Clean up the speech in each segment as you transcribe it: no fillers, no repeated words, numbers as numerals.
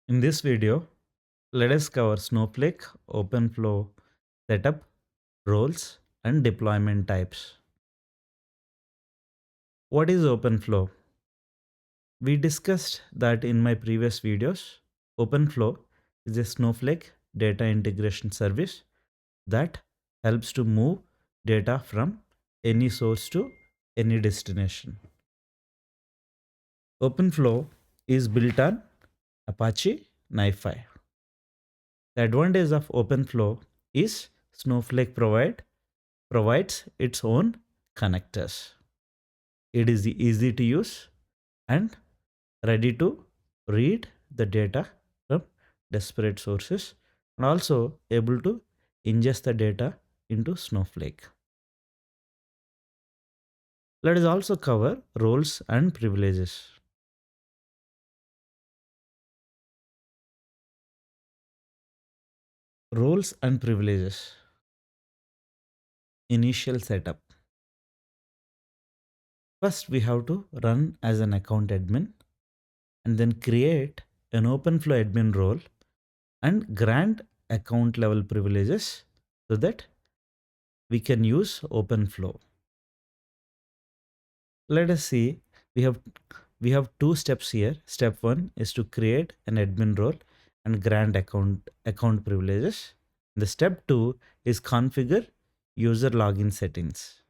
In this video, let us cover Snowflake Openflow setup, roles, and deployment types. What is Openflow? We discussed that in my previous videos. Openflow is a Snowflake data integration service that helps to move data from any source to any destination. Openflow is built on Apache NiFi. The advantage of Openflow is Snowflake provides its own connectors. It is easy to use and ready to read the data from disparate sources and also able to ingest the data into Snowflake. Let us also cover roles and privileges. Roles and privileges. Initial setup. First, we have to run as an account admin and then create an Openflow admin role and grant account level privileges so that we can use Openflow. Let us see, we have two steps here. Step 1 is to create an admin role and grant account privileges. The step 2 is configure user login settings.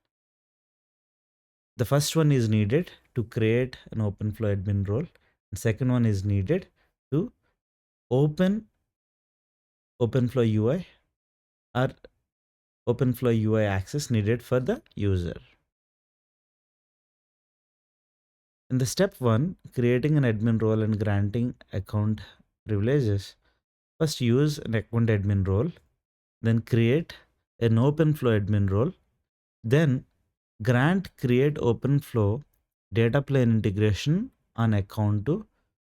The first one is needed to create an Openflow admin role. The second one is needed to open Openflow UI or Openflow UI access needed for the user. In the step 1, creating an admin role and granting account privileges, first use an account admin role, then create an Openflow admin role, then grant create Openflow data plane integration on account to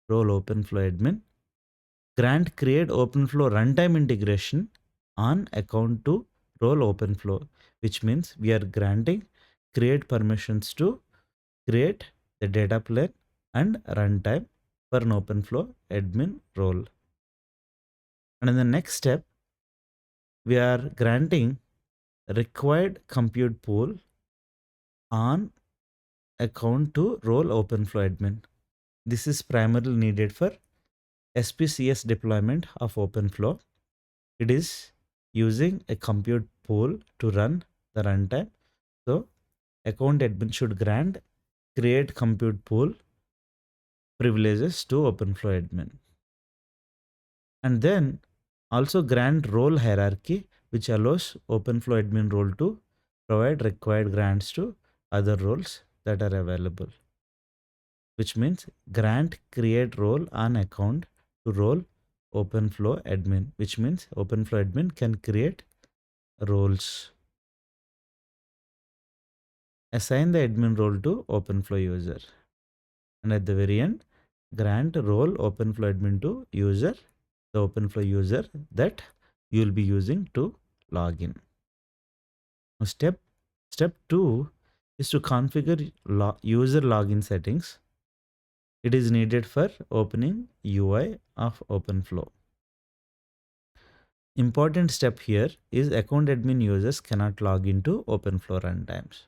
role Openflow admin, grant create Openflow runtime integration on account to role Openflow, which means we are granting create permissions to create the data plane and runtime for an Openflow admin role. And in the next step, we are granting required compute pool on account to role Openflow admin. This is primarily needed for SPCS deployment of Openflow. It is using a compute pool to run the runtime. So account admin should grant create compute pool privileges to Openflow admin. And then also grant role hierarchy, which allows Openflow admin role to provide required grants to other roles that are available, which means grant create role on account to role Openflow admin, which means Openflow admin can create roles. Assign the admin role to Openflow user. And at the very end, grant role Openflow admin to user, the Openflow user that you will be using to log in. Now step 2 is to configure user login settings. It is needed for opening UI of Openflow. Important step here is account admin users cannot log into Openflow runtimes.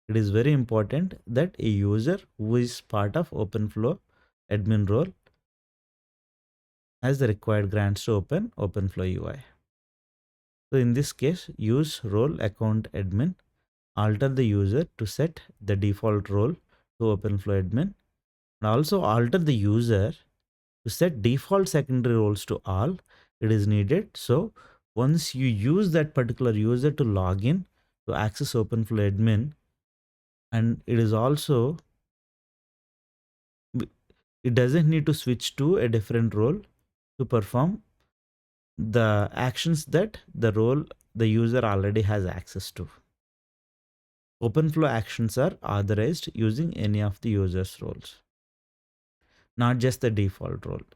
It is very important that a user who is part of Openflow admin role has the required grants to open Openflow UI. So in this case, use role account admin, alter the user to set the default role to Openflow admin, and also alter the user to set default secondary roles to all. It is needed. So once you use that particular user to log in to access Openflow admin, and it is also, it doesn't need to switch to a different role to perform the actions that the user already has access to. Openflow actions are authorized using any of the user's roles, not just the default role.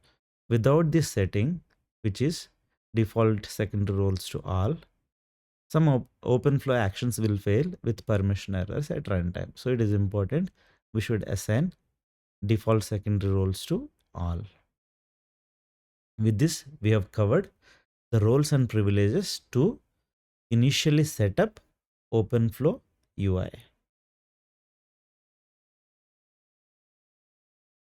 Without this setting, which is default secondary roles to all, some Openflow actions will fail with permission errors at runtime. So it is important we should assign default secondary roles to all. With this, we have covered the roles and privileges to initially set up OpenFlow UI.